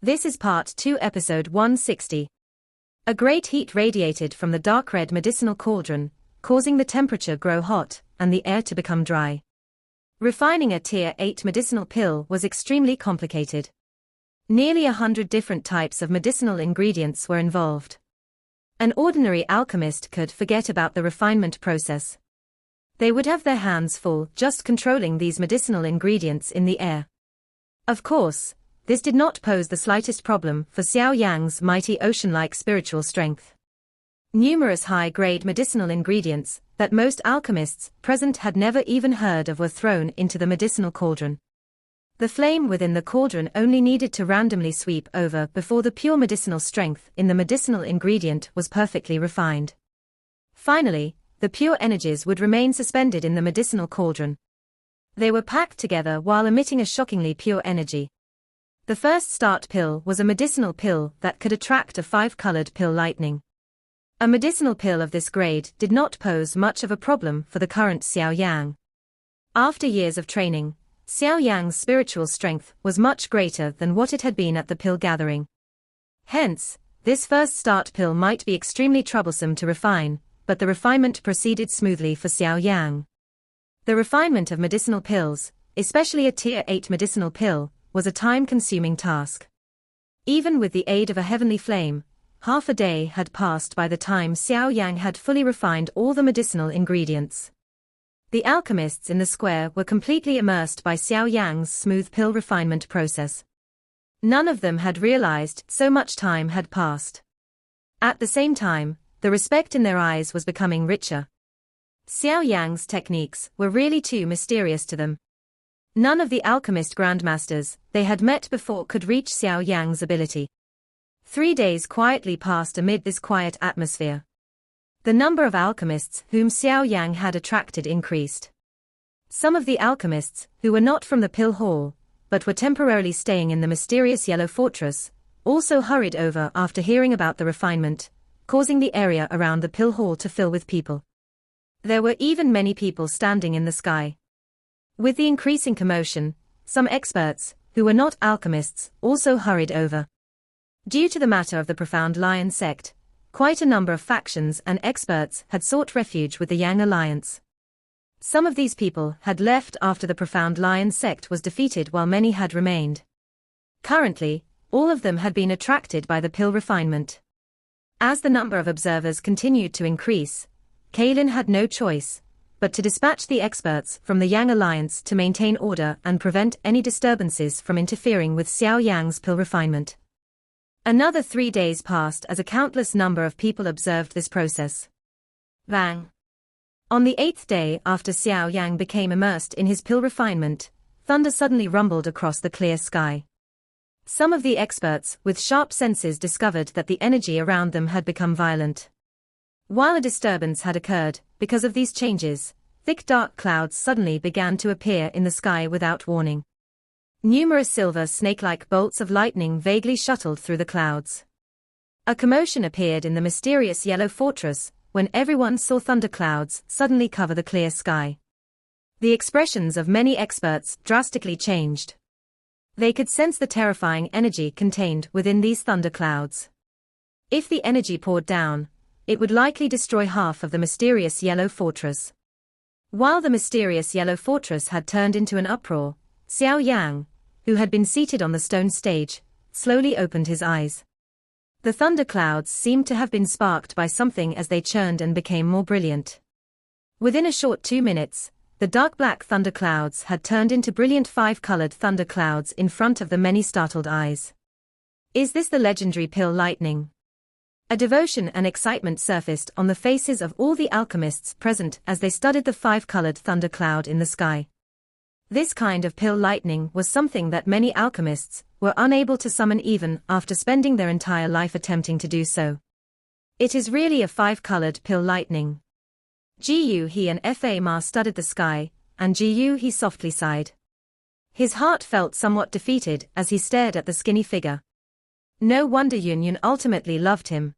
This is Part 2, Episode 160. A great heat radiated from the dark red medicinal cauldron, causing the temperature grow hot and the air to become dry. Refining a Tier 8 medicinal pill was extremely complicated. Nearly 100 different types of medicinal ingredients were involved. An ordinary alchemist could forget about the refinement process. They would have their hands full just controlling these medicinal ingredients in the air. Of course, this did not pose the slightest problem for Xiao Yan's mighty ocean-like spiritual strength. Numerous high-grade medicinal ingredients that most alchemists present had never even heard of were thrown into the medicinal cauldron. The flame within the cauldron only needed to randomly sweep over before the pure medicinal strength in the medicinal ingredient was perfectly refined. Finally, the pure energies would remain suspended in the medicinal cauldron. They were packed together while emitting a shockingly pure energy. The first start pill was a medicinal pill that could attract a 5-colored pill lightning. A medicinal pill of this grade did not pose much of a problem for the current Xiao Yan. After years of training, Xiao Yan's spiritual strength was much greater than what it had been at the pill gathering. Hence, this first start pill might be extremely troublesome to refine, but the refinement proceeded smoothly for Xiao Yan. The refinement of medicinal pills, especially a Tier 8 medicinal pill, was a time-consuming task. Even with the aid of a heavenly flame, half a day had passed by the time Xiao Yan had fully refined all the medicinal ingredients. The alchemists in the square were completely immersed by Xiao Yan's smooth pill refinement process. None of them had realized so much time had passed. At the same time, the respect in their eyes was becoming richer. Xiao Yan's techniques were really too mysterious to them. None of the alchemist grandmasters they had met before could reach Xiao Yan's ability. 3 days quietly passed amid this quiet atmosphere. The number of alchemists whom Xiao Yan had attracted increased. Some of the alchemists, who were not from the pill hall, but were temporarily staying in the mysterious Yellow Fortress, also hurried over after hearing about the refinement, causing the area around the pill hall to fill with people. There were even many people standing in the sky. With the increasing commotion, some experts, who were not alchemists, also hurried over. Due to the matter of the Profound Lion sect, quite a number of factions and experts had sought refuge with the Yang Alliance. Some of these people had left after the Profound Lion sect was defeated while many had remained. Currently, all of them had been attracted by the pill refinement. As the number of observers continued to increase, Kaelin had no choice but to dispatch the experts from the Yang Alliance to maintain order and prevent any disturbances from interfering with Xiao Yan's pill refinement. Another 3 days passed as a countless number of people observed this process. Bang! On the 8th day after Xiao Yan became immersed in his pill refinement, thunder suddenly rumbled across the clear sky. Some of the experts with sharp senses discovered that the energy around them had become violent. While a disturbance had occurred, because of these changes, thick dark clouds suddenly began to appear in the sky without warning. Numerous silver snake-like bolts of lightning vaguely shuttled through the clouds. A commotion appeared in the mysterious Yellow Fortress when everyone saw thunderclouds suddenly cover the clear sky. The expressions of many experts drastically changed. They could sense the terrifying energy contained within these thunderclouds. If the energy poured down, it would likely destroy half of the mysterious Yellow Fortress. While the mysterious Yellow Fortress had turned into an uproar, Xiao Yan, who had been seated on the stone stage, slowly opened his eyes. The thunderclouds seemed to have been sparked by something as they churned and became more brilliant. Within a short 2 minutes, the dark black thunderclouds had turned into brilliant 5-colored thunderclouds in front of the many startled eyes. Is this the legendary pill lightning? A devotion and excitement surfaced on the faces of all the alchemists present as they studied the 5-colored thundercloud in the sky. This kind of pill lightning was something that many alchemists were unable to summon even after spending their entire life attempting to do so. It is really a 5-colored pill lightning. Gu He and Fa Ma studied the sky, and Gu He softly sighed. His heart felt somewhat defeated as he stared at the skinny figure. No wonder Yun Yun ultimately loved him.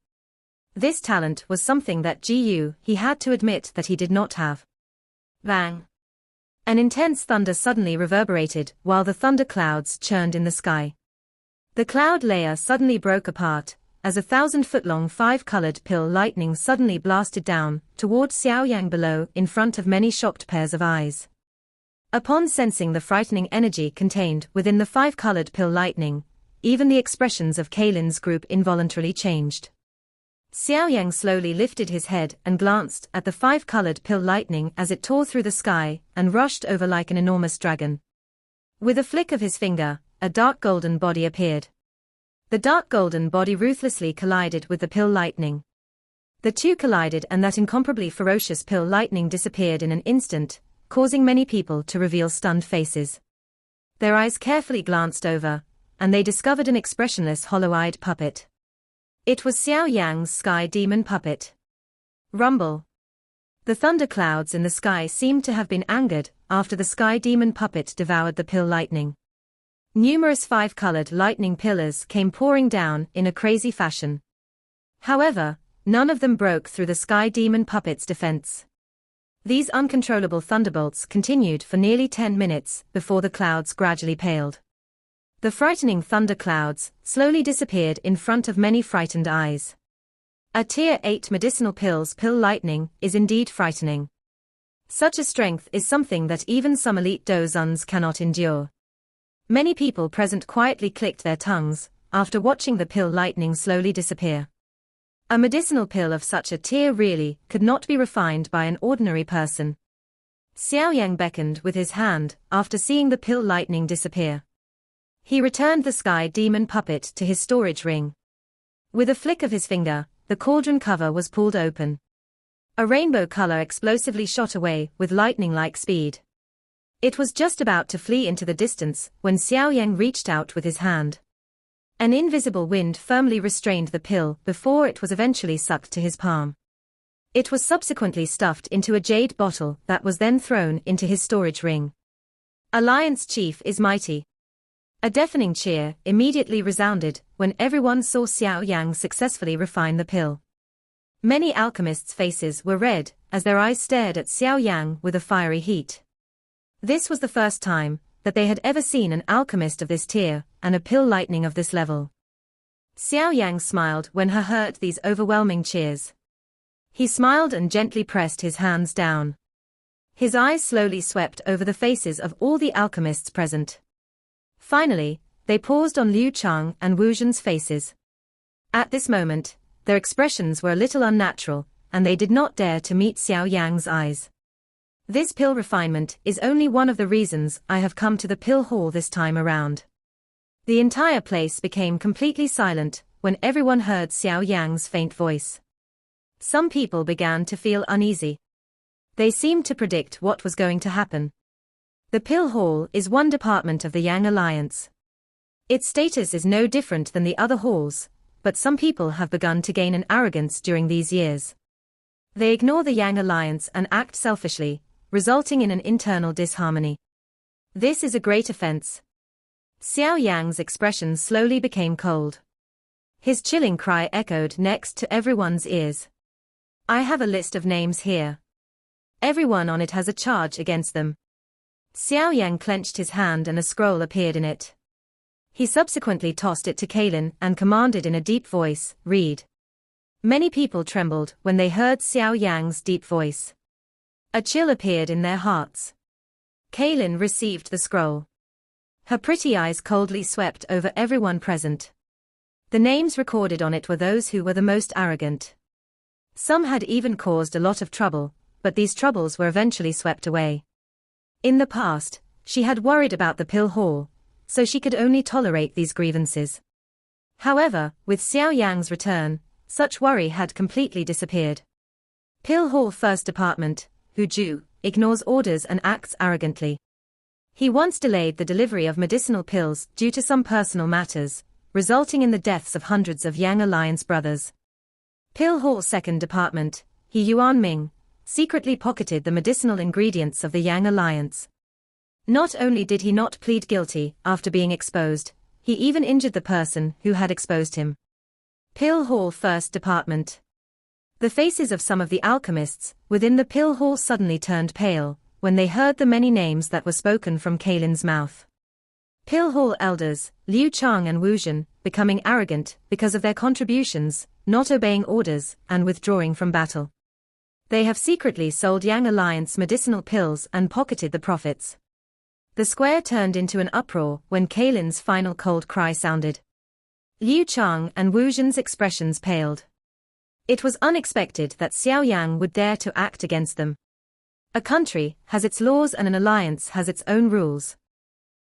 This talent was something that Gu He had to admit that he did not have. Bang! An intense thunder suddenly reverberated while the thunder clouds churned in the sky. The cloud layer suddenly broke apart, as a 1,000-foot-long 5-colored pill lightning suddenly blasted down toward Xiao Yan below in front of many shocked pairs of eyes. Upon sensing the frightening energy contained within the 5-colored pill lightning, even the expressions of Kaylin's group involuntarily changed. Xiao Yan slowly lifted his head and glanced at the 5-colored pill lightning as it tore through the sky and rushed over like an enormous dragon. With a flick of his finger, a dark golden body appeared. The dark golden body ruthlessly collided with the pill lightning. The two collided and that incomparably ferocious pill lightning disappeared in an instant, causing many people to reveal stunned faces. Their eyes carefully glanced over, and they discovered an expressionless hollow-eyed puppet. It was Xiao Yang's sky demon puppet. Rumble. The thunder clouds in the sky seemed to have been angered after the sky demon puppet devoured the pill lightning. Numerous 5-colored lightning pillars came pouring down in a crazy fashion. However, none of them broke through the sky demon puppet's defense. These uncontrollable thunderbolts continued for nearly 10 minutes before the clouds gradually paled. The frightening thunder clouds slowly disappeared in front of many frightened eyes. A Tier 8 medicinal pill lightning is indeed frightening. Such a strength is something that even some elite Dozuns cannot endure. Many people present quietly clicked their tongues after watching the pill lightning slowly disappear. A medicinal pill of such a tier really could not be refined by an ordinary person. Xiao Yang beckoned with his hand after seeing the pill lightning disappear. He returned the sky demon puppet to his storage ring. With a flick of his finger, the cauldron cover was pulled open. A rainbow color explosively shot away with lightning-like speed. It was just about to flee into the distance when Xiao Yan reached out with his hand. An invisible wind firmly restrained the pill before it was eventually sucked to his palm. It was subsequently stuffed into a jade bottle that was then thrown into his storage ring. Alliance Chief is mighty. A deafening cheer immediately resounded when everyone saw Xiao Yang successfully refine the pill. Many alchemists' faces were red as their eyes stared at Xiao Yang with a fiery heat. This was the first time that they had ever seen an alchemist of this tier and a pill lightning of this level. Xiao Yang smiled when he heard these overwhelming cheers. He smiled and gently pressed his hands down. His eyes slowly swept over the faces of all the alchemists present. Finally, they paused on Liu Chang and Wu Zhen's faces. At this moment, their expressions were a little unnatural, and they did not dare to meet Xiao Yang's eyes. This pill refinement is only one of the reasons I have come to the pill hall this time around. The entire place became completely silent when everyone heard Xiao Yang's faint voice. Some people began to feel uneasy. They seemed to predict what was going to happen. The pill hall is one department of the Yang Alliance. Its status is no different than the other halls, but some people have begun to gain an arrogance during these years. They ignore the Yang Alliance and act selfishly, resulting in an internal disharmony. This is a great offense. Xiao Yang's expression slowly became cold. His chilling cry echoed next to everyone's ears. I have a list of names here. Everyone on it has a charge against them. Xiao Yang clenched his hand and a scroll appeared in it. He subsequently tossed it to Kaylin and commanded in a deep voice, read. Many people trembled when they heard Xiao Yang's deep voice. A chill appeared in their hearts. Kaylin received the scroll. Her pretty eyes coldly swept over everyone present. The names recorded on it were those who were the most arrogant. Some had even caused a lot of trouble, but these troubles were eventually swept away. In the past, she had worried about the pill hall, so she could only tolerate these grievances. However, with Xiao Yang's return, such worry had completely disappeared. Pill hall first department, Hu Ju, ignores orders and acts arrogantly. He once delayed the delivery of medicinal pills due to some personal matters, resulting in the deaths of hundreds of Yang Alliance brothers. Pill hall second department, He Yuan Ming, secretly pocketed the medicinal ingredients of the Yang Alliance. Not only did he not plead guilty after being exposed, he even injured the person who had exposed him. Pill hall first department. The faces of some of the alchemists within the pill hall suddenly turned pale when they heard the many names that were spoken from Kaylin's mouth. Pill Hall elders, Liu Chang and Wu Zhen, becoming arrogant because of their contributions, not obeying orders, and withdrawing from battle. They have secretly sold Yang Alliance medicinal pills and pocketed the profits. The square turned into an uproar when Kaylin's final cold cry sounded. Liu Chang and Wu Zhen's expressions paled. It was unexpected that Xiao Yan would dare to act against them. A country has its laws and an alliance has its own rules.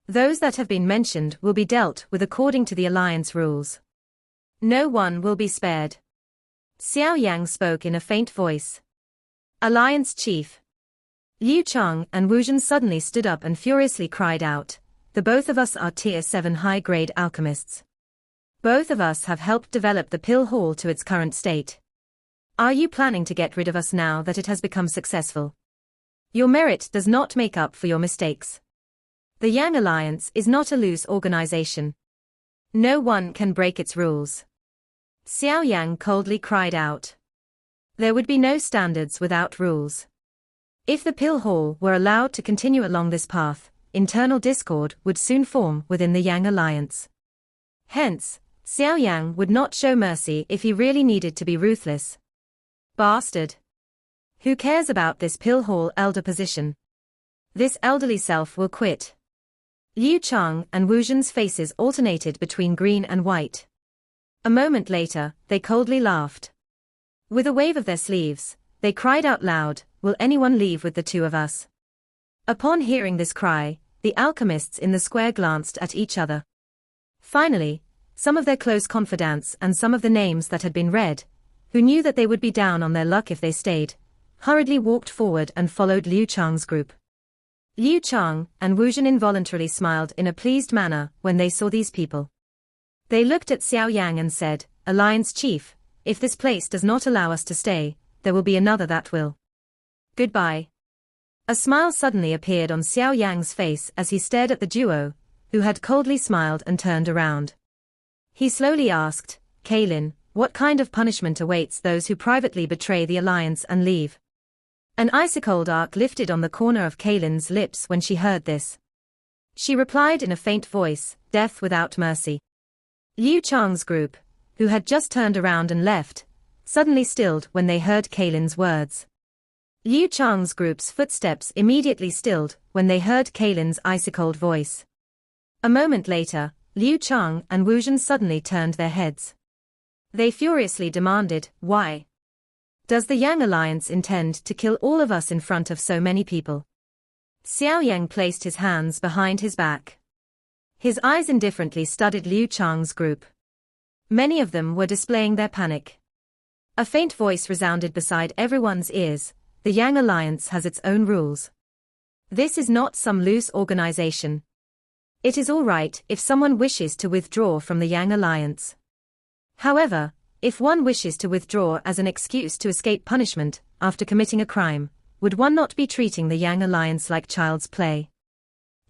Those that have been mentioned will be dealt with according to the alliance rules. No one will be spared. Xiao Yan spoke in a faint voice. Alliance Chief. Liu Chang and Wu Zhen suddenly stood up and furiously cried out, "The both of us are Tier 7 high-grade alchemists. Both of us have helped develop the Pill Hall to its current state. Are you planning to get rid of us now that it has become successful? Your merit does not make up for your mistakes. The Yang Alliance is not a loose organization. No one can break its rules." Xiao Yan coldly cried out. There would be no standards without rules. If the Pill Hall were allowed to continue along this path, internal discord would soon form within the Yang Alliance. Hence, Xiao Yan would not show mercy if he really needed to be ruthless. Bastard! Who cares about this Pill Hall elder position? This elderly self will quit. Liu Chang and Wu Zhen's faces alternated between green and white. A moment later, they coldly laughed. With a wave of their sleeves, they cried out loud, "Will anyone leave with the two of us?" Upon hearing this cry, the alchemists in the square glanced at each other. Finally, some of their close confidants and some of the names that had been read, who knew that they would be down on their luck if they stayed, hurriedly walked forward and followed Liu Chang's group. Liu Chang and Wu Zhen involuntarily smiled in a pleased manner when they saw these people. They looked at Xiao Yang and said, "Alliance Chief, if this place does not allow us to stay, there will be another that will. Goodbye." A smile suddenly appeared on Xiao Yang's face as he stared at the duo, who had coldly smiled and turned around. He slowly asked, "Kaylin, what kind of punishment awaits those who privately betray the alliance and leave?" An ice-cold arc lifted on the corner of Kaylin's lips when she heard this. She replied in a faint voice, "Death without mercy." Liu Chang's group, who had just turned around and left, suddenly stilled when they heard Kaylin's words. Liu Chang's group's footsteps immediately stilled when they heard Kaylin's ice-cold voice. A moment later, Liu Chang and Wu Zhen suddenly turned their heads. They furiously demanded, "Why? Does the Yang Alliance intend to kill all of us in front of so many people?" Xiao Yang placed his hands behind his back. His eyes indifferently studied Liu Chang's group. Many of them were displaying their panic. A faint voice resounded beside everyone's ears, "The Yang Alliance has its own rules. This is not some loose organization. It is all right if someone wishes to withdraw from the Yang Alliance. However, if one wishes to withdraw as an excuse to escape punishment after committing a crime, would one not be treating the Yang Alliance like child's play?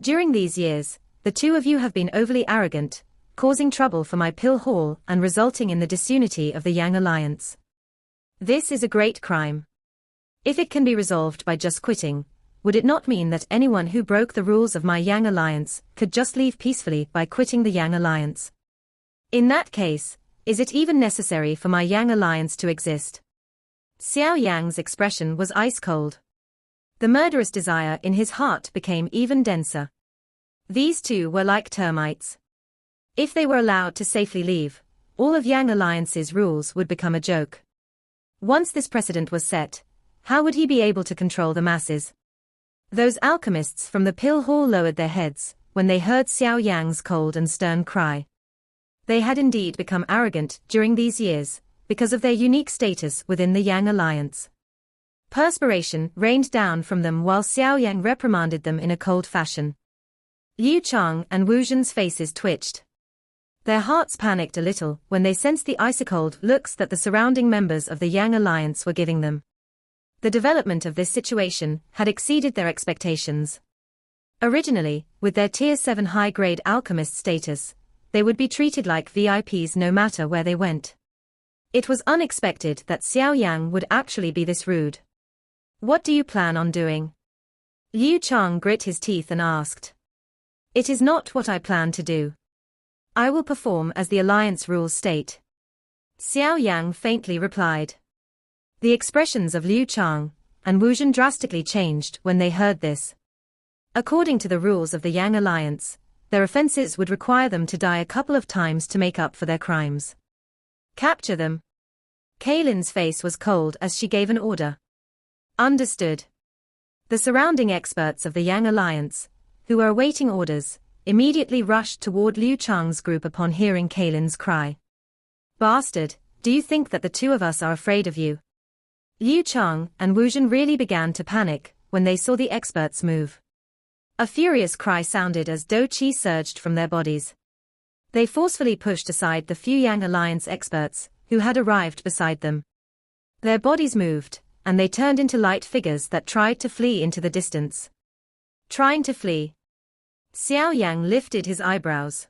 During these years, the two of you have been overly arrogant, causing trouble for my Pill Hall and resulting in the disunity of the Yang Alliance. This is a great crime. If it can be resolved by just quitting, would it not mean that anyone who broke the rules of my Yang Alliance could just leave peacefully by quitting the Yang Alliance? In that case, is it even necessary for my Yang Alliance to exist?" Xiao Yang's expression was ice-cold. The murderous desire in his heart became even denser. These two were like termites. If they were allowed to safely leave, all of Yang Alliance's rules would become a joke. Once this precedent was set, how would he be able to control the masses? Those alchemists from the Pill Hall lowered their heads when they heard Xiao Yang's cold and stern cry. They had indeed become arrogant during these years, because of their unique status within the Yang Alliance. Perspiration rained down from them while Xiao Yan reprimanded them in a cold fashion. Liu Chang and Wu Zhen's faces twitched. Their hearts panicked a little when they sensed the ice-cold looks that the surrounding members of the Yang Alliance were giving them. The development of this situation had exceeded their expectations. Originally, with their Tier 7 high-grade alchemist status, they would be treated like VIPs no matter where they went. It was unexpected that Xiao Yang would actually be this rude. "What do you plan on doing?" Liu Chang grit his teeth and asked. It is not what I plan to do. I will perform as the alliance rules state. Xiao Yang faintly replied. The expressions of Liu Chang and Wu Zhen drastically changed when they heard this. According to the rules of the Yang Alliance, their offenses would require them to die a couple of times to make up for their crimes. Capture them. Kaylin's face was cold as she gave an order. Understood. The surrounding experts of the Yang Alliance, who were awaiting orders, immediately rushed toward Liu Chang's group upon hearing Kaylin's cry. Bastard, do you think that the two of us are afraid of you? Liu Chang and Wu Zhen really began to panic when they saw the experts move. A furious cry sounded as Do Qi surged from their bodies. They forcefully pushed aside the few Yang Alliance experts who had arrived beside them. Their bodies moved, and they turned into light figures that tried to flee into the distance. Trying to flee. Xiao Yang lifted his eyebrows.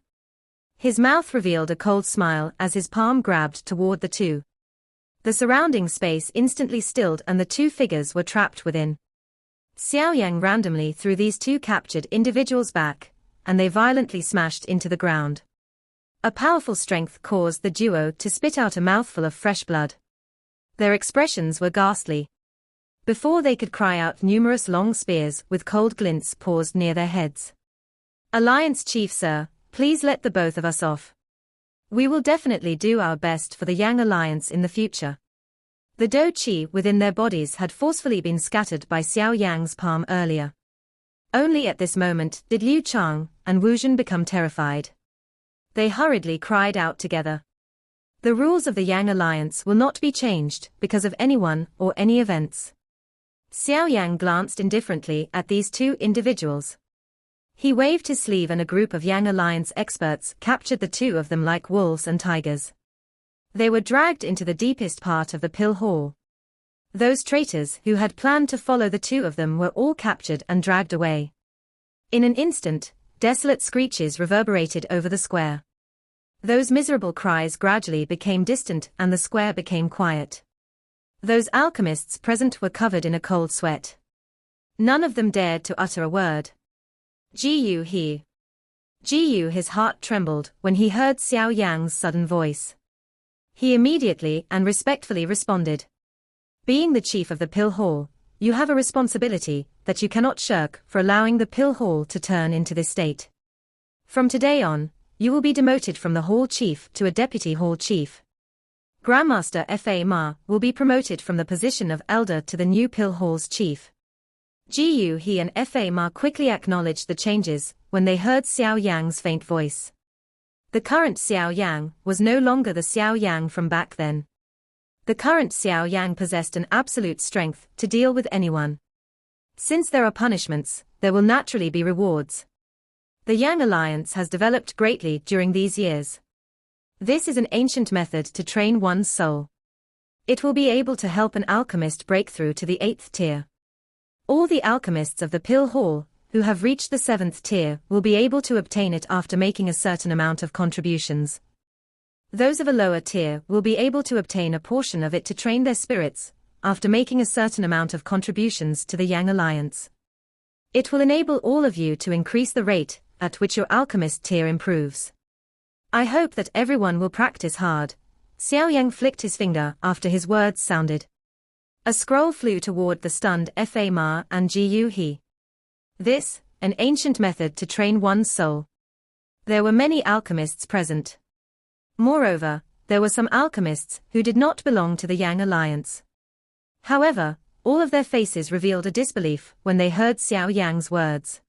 His mouth revealed a cold smile as his palm grabbed toward the two. The surrounding space instantly stilled and the two figures were trapped within. Xiao Yang randomly threw these two captured individuals back, and they violently smashed into the ground. A powerful strength caused the duo to spit out a mouthful of fresh blood. Their expressions were ghastly. Before they could cry out, numerous long spears with cold glints paused near their heads. Alliance Chief, sir, please let the both of us off. We will definitely do our best for the Yang Alliance in the future. The Do Qi within their bodies had forcefully been scattered by Xiao Yang's palm earlier. Only at this moment did Liu Chang and Wu Zhen become terrified. They hurriedly cried out together. The rules of the Yang Alliance will not be changed because of anyone or any events. Xiao Yang glanced indifferently at these two individuals. He waved his sleeve and a group of Yang Alliance experts captured the two of them like wolves and tigers. They were dragged into the deepest part of the pill hall. Those traitors who had planned to follow the two of them were all captured and dragged away. In an instant, desolate screeches reverberated over the square. Those miserable cries gradually became distant and the square became quiet. Those alchemists present were covered in a cold sweat. None of them dared to utter a word. Jiyu he. Jiyu, his heart trembled when he heard Xiao Yang's sudden voice. He immediately and respectfully responded. Being the chief of the pill hall, you have a responsibility that you cannot shirk for allowing the pill hall to turn into this state. From today on, you will be demoted from the hall chief to a deputy hall chief. Grandmaster Fa Ma will be promoted from the position of elder to the new pill hall's chief. Jiyu he and Fa Ma quickly acknowledged the changes when they heard Xiao Yang's faint voice. The current Xiao Yang was no longer the Xiao Yang from back then. The current Xiao Yang possessed an absolute strength to deal with anyone. Since there are punishments, there will naturally be rewards. The Yang Alliance has developed greatly during these years. This is an ancient method to train one's soul. It will be able to help an alchemist break through to the 8th tier. All the alchemists of the Pill Hall, who have reached the 7th tier, will be able to obtain it after making a certain amount of contributions. Those of a lower tier will be able to obtain a portion of it to train their spirits, after making a certain amount of contributions to the Yang Alliance. It will enable all of you to increase the rate at which your alchemist tier improves. I hope that everyone will practice hard. Xiao Yang flicked his finger after his words sounded. A scroll flew toward the stunned Fa Ma and Jiyu he. This, an ancient method to train one's soul. There were many alchemists present. Moreover, there were some alchemists who did not belong to the Yang Alliance. However, all of their faces revealed a disbelief when they heard Xiao Yang's words.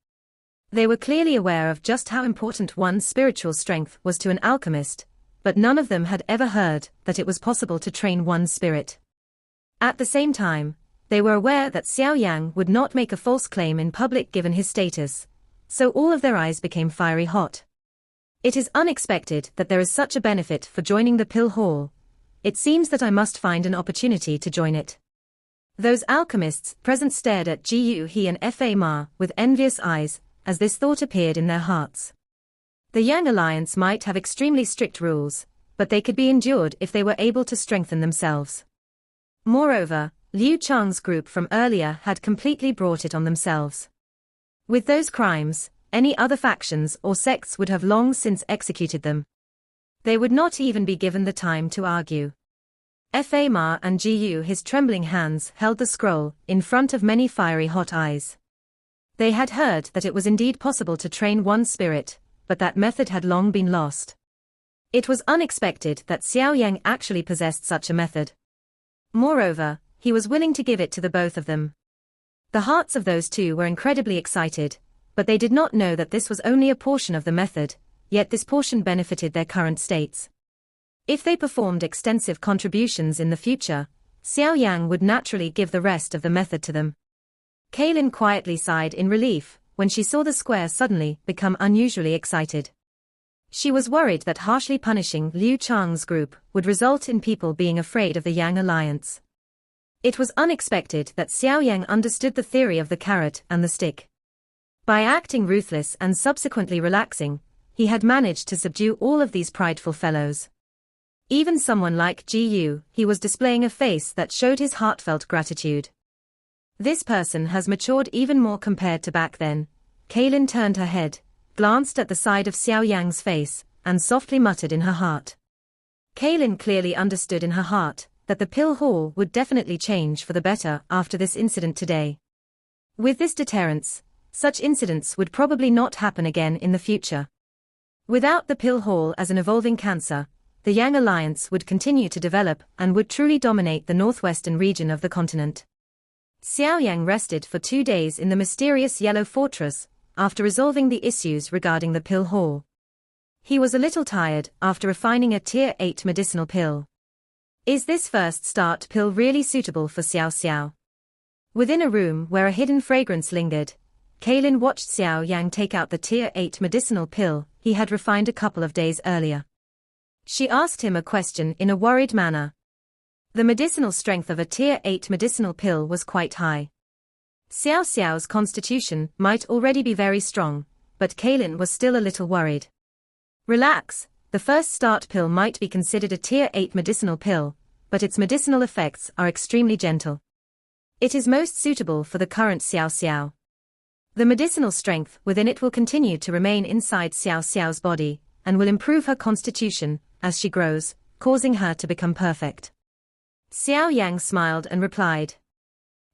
They were clearly aware of just how important one's spiritual strength was to an alchemist, but none of them had ever heard that it was possible to train one's spirit. At the same time, they were aware that Xiao Yang would not make a false claim in public given his status, so all of their eyes became fiery hot. It is unexpected that there is such a benefit for joining the Pill Hall. It seems that I must find an opportunity to join it. Those alchemists present stared at Jiyu he and Fa Ma with envious eyes, as this thought appeared in their hearts. The Yang Alliance might have extremely strict rules, but they could be endured if they were able to strengthen themselves. Moreover, Liu Chang's group from earlier had completely brought it on themselves. With those crimes, any other factions or sects would have long since executed them. They would not even be given the time to argue. Fa and Gu, his trembling hands held the scroll, in front of many fiery hot eyes. They had heard that it was indeed possible to train one's spirit, but that method had long been lost. It was unexpected that Xiao Yan actually possessed such a method. Moreover, he was willing to give it to the both of them. The hearts of those two were incredibly excited, but they did not know that this was only a portion of the method, yet this portion benefited their current states. If they performed extensive contributions in the future, Xiao Yang would naturally give the rest of the method to them. Kaylin quietly sighed in relief when she saw the square suddenly become unusually excited. She was worried that harshly punishing Liu Chang's group would result in people being afraid of the Yang alliance. It was unexpected that Xiao Yang understood the theory of the carrot and the stick. By acting ruthless and subsequently relaxing, he had managed to subdue all of these prideful fellows. Even someone like Gu, he was displaying a face that showed his heartfelt gratitude. This person has matured even more compared to back then. Kaylin turned her head, glanced at the side of Xiao Yang's face, and softly muttered in her heart. Kaylin clearly understood in her heart that the pill hall would definitely change for the better after this incident today. With this deterrence, such incidents would probably not happen again in the future. Without the pill hall as an evolving cancer, the Yang alliance would continue to develop and would truly dominate the northwestern region of the continent. Xiao Yang rested for 2 days in the mysterious Yellow Fortress, after resolving the issues regarding the pill hall. He was a little tired after refining a Tier 8 medicinal pill. Is this first start pill really suitable for Xiao Xiao? Within a room where a hidden fragrance lingered, Kaylin watched Xiao Yang take out the Tier 8 medicinal pill he had refined a couple of days earlier. She asked him a question in a worried manner. The medicinal strength of a Tier 8 medicinal pill was quite high. Xiao Xiao's constitution might already be very strong, but Kaylin was still a little worried. Relax, the first start pill might be considered a Tier 8 medicinal pill, but its medicinal effects are extremely gentle. It is most suitable for the current Xiao Xiao. The medicinal strength within it will continue to remain inside Xiao Xiao's body, and will improve her constitution as she grows, causing her to become perfect. Xiao Yang smiled and replied.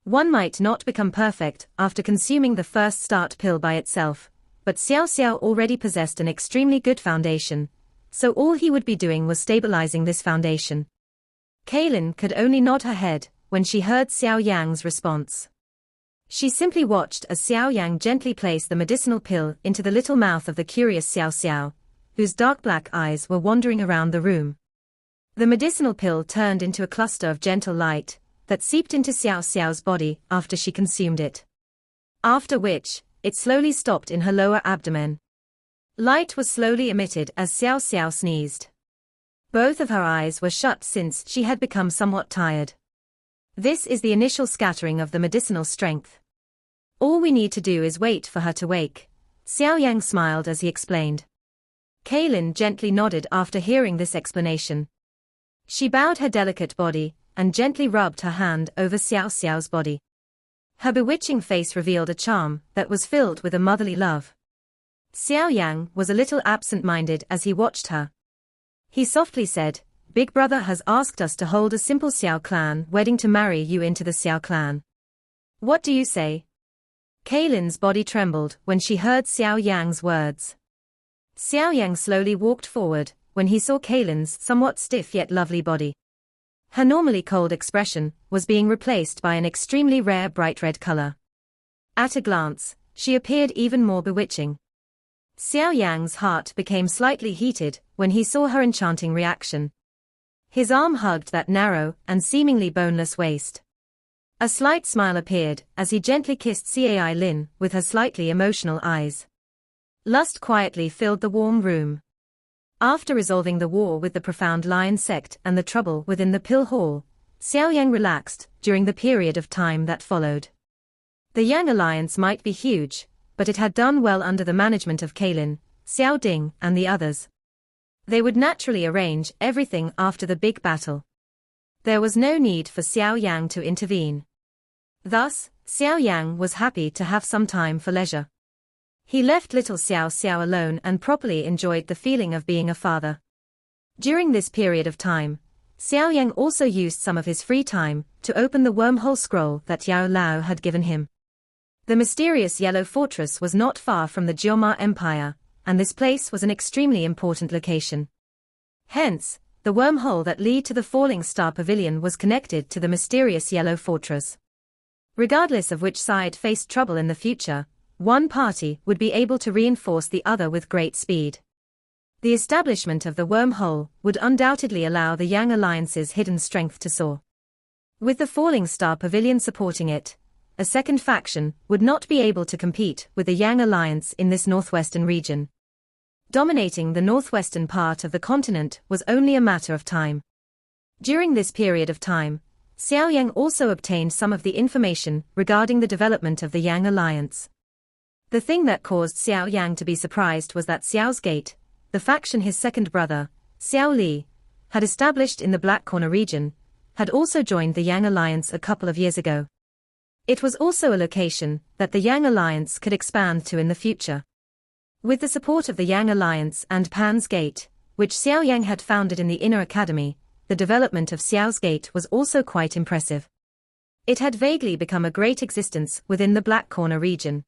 One might not become perfect after consuming the first start pill by itself, but Xiao Xiao already possessed an extremely good foundation, so all he would be doing was stabilizing this foundation. Kaylin could only nod her head when she heard Xiao Yang's response. She simply watched as Xiao Yang gently placed the medicinal pill into the little mouth of the curious Xiao Xiao, whose dark black eyes were wandering around the room. The medicinal pill turned into a cluster of gentle light that seeped into Xiao Xiao's body after she consumed it. After which, it slowly stopped in her lower abdomen. Light was slowly emitted as Xiao Xiao sneezed. Both of her eyes were shut since she had become somewhat tired. This is the initial scattering of the medicinal strength. All we need to do is wait for her to wake. Xiao Yang smiled as he explained. Kaylin gently nodded after hearing this explanation. She bowed her delicate body and gently rubbed her hand over Xiao Xiao's body. Her bewitching face revealed a charm that was filled with a motherly love. Xiao Yang was a little absent-minded as he watched her. He softly said, Big brother has asked us to hold a simple Xiao clan wedding to marry you into the Xiao clan. What do you say? Kaylin's body trembled when she heard Xiao Yang's words. Xiao Yang slowly walked forward when he saw Kaylin's somewhat stiff yet lovely body. Her normally cold expression was being replaced by an extremely rare bright red color. At a glance, she appeared even more bewitching. Xiao Yang's heart became slightly heated when he saw her enchanting reaction. His arm hugged that narrow and seemingly boneless waist. A slight smile appeared as he gently kissed Cai Lin with her slightly emotional eyes. Lust quietly filled the warm room. After resolving the war with the Profound Lion sect and the trouble within the Pill Hall, Xiao Yang relaxed during the period of time that followed. The Yang alliance might be huge, but it had done well under the management of Kaylin, Xiao Ding and the others. They would naturally arrange everything after the big battle. There was no need for Xiao Yang to intervene. Thus, Xiao Yang was happy to have some time for leisure. He left little Xiao Xiao alone and properly enjoyed the feeling of being a father. During this period of time, Xiao Yan also used some of his free time to open the wormhole scroll that Yao Lao had given him. The mysterious Yellow Fortress was not far from the Jioma Empire, and this place was an extremely important location. Hence, the wormhole that led to the Falling Star Pavilion was connected to the mysterious Yellow Fortress. Regardless of which side faced trouble in the future, one party would be able to reinforce the other with great speed. The establishment of the wormhole would undoubtedly allow the Yang Alliance's hidden strength to soar. With the Falling Star Pavilion supporting it, a second faction would not be able to compete with the Yang Alliance in this northwestern region. Dominating the northwestern part of the continent was only a matter of time. During this period of time, Xiao Yan also obtained some of the information regarding the development of the Yang Alliance. The thing that caused Xiao Yang to be surprised was that Xiao's Gate, the faction his second brother, Xiao Li, had established in the Black Corner region, had also joined the Yang Alliance a couple of years ago. It was also a location that the Yang Alliance could expand to in the future. With the support of the Yang Alliance and Pan's Gate, which Xiao Yang had founded in the Inner Academy, the development of Xiao's Gate was also quite impressive. It had vaguely become a great existence within the Black Corner region.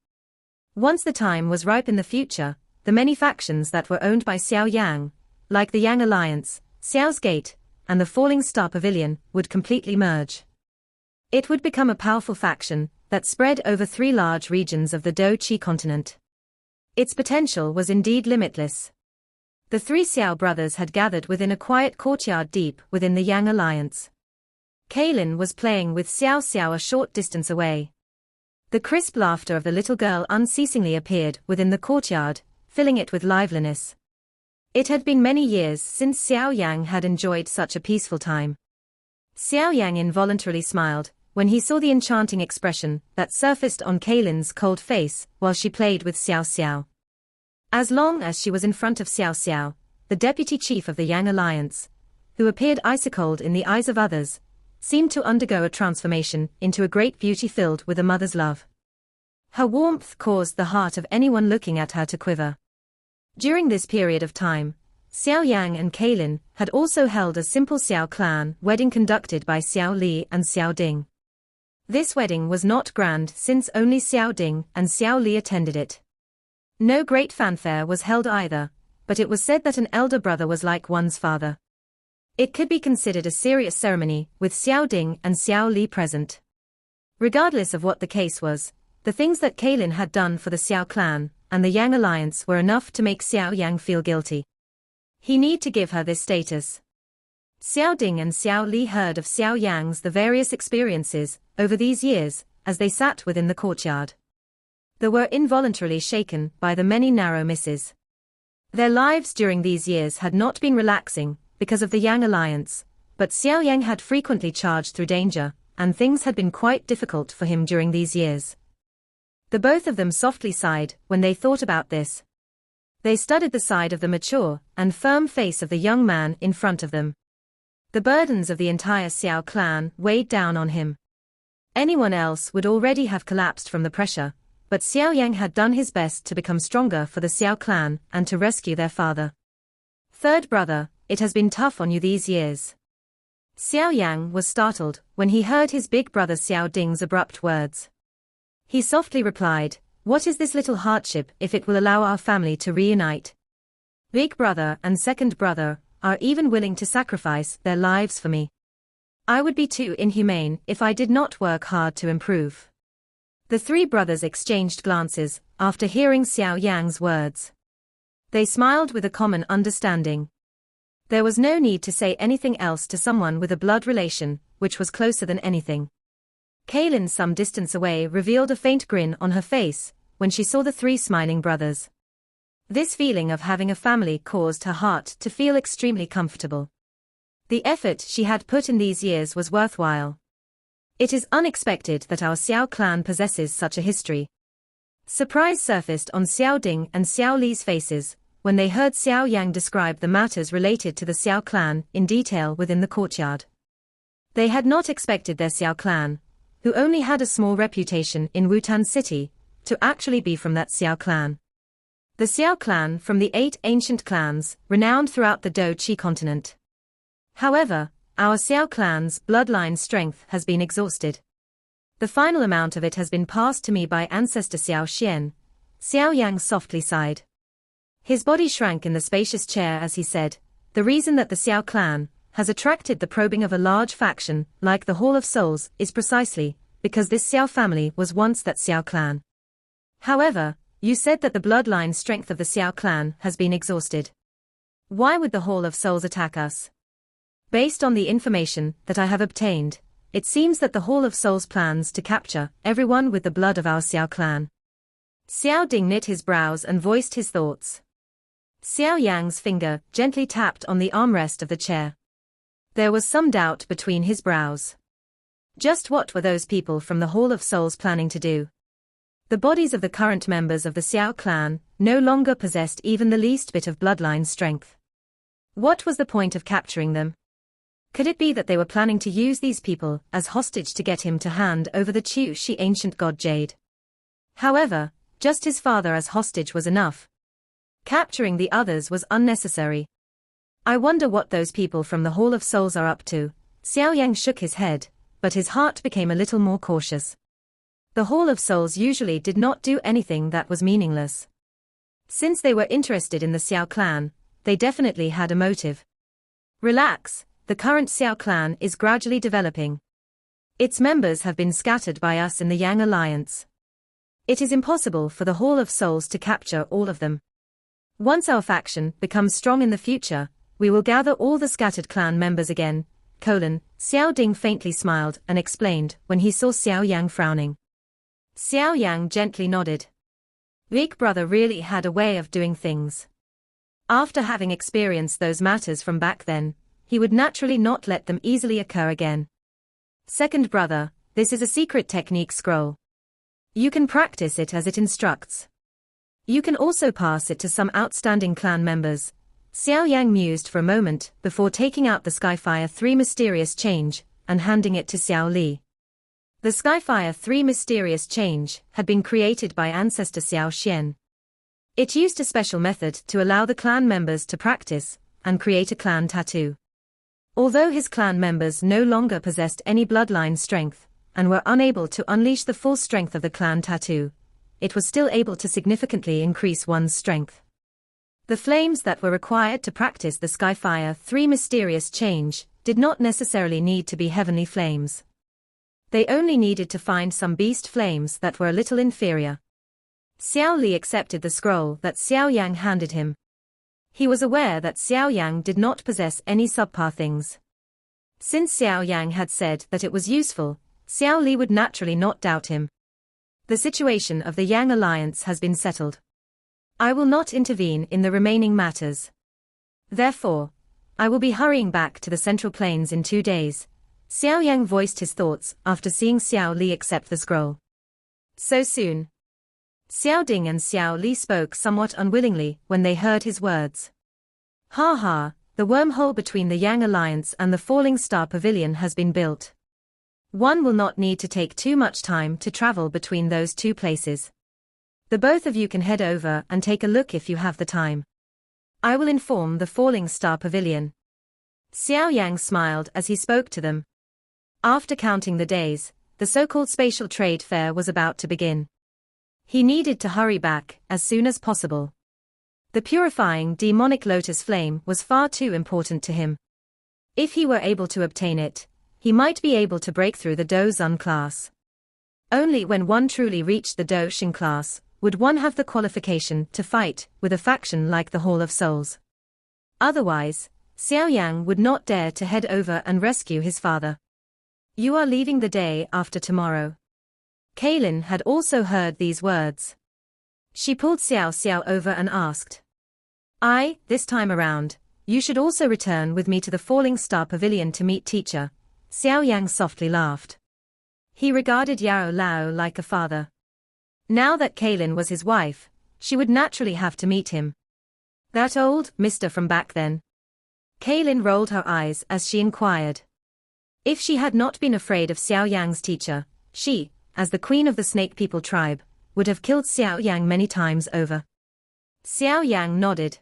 Once the time was ripe in the future, the many factions that were owned by Xiao Yang, like the Yang Alliance, Xiao's Gate, and the Falling Star Pavilion, would completely merge. It would become a powerful faction that spread over 3 large regions of the Do Chi continent. Its potential was indeed limitless. The 3 Xiao brothers had gathered within a quiet courtyard deep within the Yang Alliance. Kaylin was playing with Xiao Xiao a short distance away. The crisp laughter of the little girl unceasingly appeared within the courtyard, filling it with liveliness. It had been many years since Xiao Yang had enjoyed such a peaceful time. Xiao Yang involuntarily smiled when he saw the enchanting expression that surfaced on Kaylin's cold face while she played with Xiao Xiao. As long as she was in front of Xiao Xiao, the deputy chief of the Yang Alliance, who appeared ice-cold in the eyes of others, seemed to undergo a transformation into a great beauty filled with a mother's love. Her warmth caused the heart of anyone looking at her to quiver. During this period of time, Xiao Yang and Kaylin had also held a simple Xiao clan wedding conducted by Xiao Li and Xiao Ding. This wedding was not grand since only Xiao Ding and Xiao Li attended it. No great fanfare was held either, but it was said that an elder brother was like one's father. It could be considered a serious ceremony with Xiao Ding and Xiao Li present. Regardless of what the case was, the things that Kaylin had done for the Xiao clan and the Yang Alliance were enough to make Xiao Yang feel guilty. He needed to give her this status. Xiao Ding and Xiao Li heard of Xiao Yang's the various experiences over these years as they sat within the courtyard. They were involuntarily shaken by the many narrow misses. Their lives during these years had not been relaxing because of the Yang Alliance, but Xiao Yang had frequently charged through danger, and things had been quite difficult for him during these years. The both of them softly sighed when they thought about this. They studied the side of the mature and firm face of the young man in front of them. The burdens of the entire Xiao clan weighed down on him. Anyone else would already have collapsed from the pressure, but Xiao Yang had done his best to become stronger for the Xiao clan and to rescue their father. Third brother, it has been tough on you these years. Xiao Yang was startled when he heard his big brother Xiao Ding's abrupt words. He softly replied, "What is this little hardship if it will allow our family to reunite? Big brother and second brother are even willing to sacrifice their lives for me. I would be too inhumane if I did not work hard to improve." The 3 brothers exchanged glances after hearing Xiao Yang's words. They smiled with a common understanding. There was no need to say anything else to someone with a blood relation, which was closer than anything. Kaylin, some distance away, revealed a faint grin on her face when she saw the 3 smiling brothers. This feeling of having a family caused her heart to feel extremely comfortable. The effort she had put in these years was worthwhile. It is unexpected that our Xiao clan possesses such a history. Surprise surfaced on Xiao Ding and Xiao Li's faces when they heard Xiao Yang describe the matters related to the Xiao clan in detail within the courtyard. They had not expected their Xiao clan, who only had a small reputation in Wutan City, to actually be from that Xiao clan. The Xiao clan from the 8 ancient clans, renowned throughout the Do-Chi continent. However, our Xiao clan's bloodline strength has been exhausted. The final amount of it has been passed to me by ancestor Xiao Yan. Xiao Yan softly sighed. His body shrank in the spacious chair as he said, the reason that the Xiao clan has attracted the probing of a large faction, like the Hall of Souls, is precisely because this Xiao family was once that Xiao clan. However, you said that the bloodline strength of the Xiao clan has been exhausted. Why would the Hall of Souls attack us? Based on the information that I have obtained, it seems that the Hall of Souls plans to capture everyone with the blood of our Xiao clan. Xiao Ding knit his brows and voiced his thoughts. Xiao Yang's finger gently tapped on the armrest of the chair. There was some doubt between his brows. Just what were those people from the Hall of Souls planning to do? The bodies of the current members of the Xiao clan no longer possessed even the least bit of bloodline strength. What was the point of capturing them? Could it be that they were planning to use these people as hostage to get him to hand over the Qiu-Shi ancient god Jade? However, just his father as hostage was enough. Capturing the others was unnecessary. I wonder what those people from the Hall of Souls are up to. Xiao Yang shook his head, but his heart became a little more cautious. The Hall of Souls usually did not do anything that was meaningless. Since they were interested in the Xiao clan, they definitely had a motive. Relax, the current Xiao clan is gradually developing. Its members have been scattered by us in the Yang Alliance. It is impossible for the Hall of Souls to capture all of them. Once our faction becomes strong in the future, we will gather all the scattered clan members again. Xiao Ding faintly smiled and explained when he saw Xiao Yang frowning. Xiao Yang gently nodded. Big brother really had a way of doing things. After having experienced those matters from back then, he would naturally not let them easily occur again. Second brother, this is a secret technique scroll. You can practice it as it instructs. You can also pass it to some outstanding clan members. Xiao Yang mused for a moment before taking out the Skyfire 3 mysterious change and handing it to Xiao Li. The Skyfire 3 mysterious change had been created by ancestor Xiao Yan. It used a special method to allow the clan members to practice and create a clan tattoo. Although his clan members no longer possessed any bloodline strength and were unable to unleash the full strength of the clan tattoo, it was still able to significantly increase one's strength. The flames that were required to practice the Skyfire 3 mysterious change did not necessarily need to be heavenly flames. They only needed to find some beast flames that were a little inferior. Xiao Li accepted the scroll that Xiao Yang handed him. He was aware that Xiao Yang did not possess any subpar things. Since Xiao Yang had said that it was useful, Xiao Li would naturally not doubt him. The situation of the Yang Alliance has been settled. I will not intervene in the remaining matters. Therefore, I will be hurrying back to the Central Plains in 2 days. Xiao Yang voiced his thoughts after seeing Xiao Li accept the scroll. So soon. Xiao Ding and Xiao Li spoke somewhat unwillingly when they heard his words. Ha ha, the wormhole between the Yang Alliance and the Falling Star Pavilion has been built. One will not need to take too much time to travel between those two places. The both of you can head over and take a look if you have the time. I will inform the Falling Star Pavilion. Xiao Yang smiled as he spoke to them. After counting the days, the so-called spatial trade fair was about to begin. He needed to hurry back as soon as possible. The purifying demonic lotus flame was far too important to him. If he were able to obtain it, he might be able to break through the Do Zun class. Only when one truly reached the Do Xing class would one have the qualification to fight with a faction like the Hall of Souls. Otherwise, Xiao Yang would not dare to head over and rescue his father. You are leaving the day after tomorrow. Kaylin had also heard these words. She pulled Xiao over and asked. This time around, you should also return with me to the Falling Star Pavilion to meet teacher. Xiao Yang softly laughed. He regarded Yao Lao like a father. Now that Kaylin was his wife, she would naturally have to meet him. That old mister from back then. Kaylin rolled her eyes as she inquired. If she had not been afraid of Xiao Yang's teacher, she, as the queen of the Snake People tribe, would have killed Xiao Yang many times over. Xiao Yang nodded.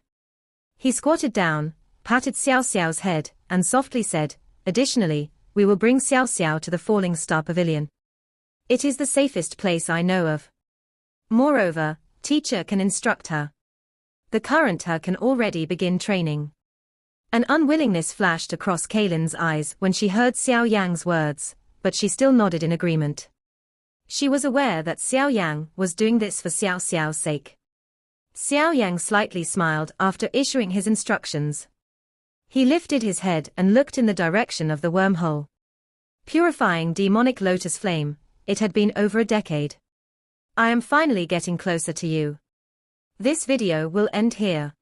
He squatted down, patted Xiao Xiao's head, and softly said, "Additionally, we will bring Xiao Xiao to the Falling Star Pavilion. It is the safest place I know of. Moreover, teacher can instruct her. The current her can already begin training." An unwillingness flashed across Kaylin's eyes when she heard Xiao Yang's words, but she still nodded in agreement. She was aware that Xiao Yang was doing this for Xiao Xiao's sake. Xiao Yang slightly smiled after issuing his instructions. He lifted his head and looked in the direction of the wormhole. Purifying demonic lotus flame, it had been over a decade. I am finally getting closer to you. This video will end here.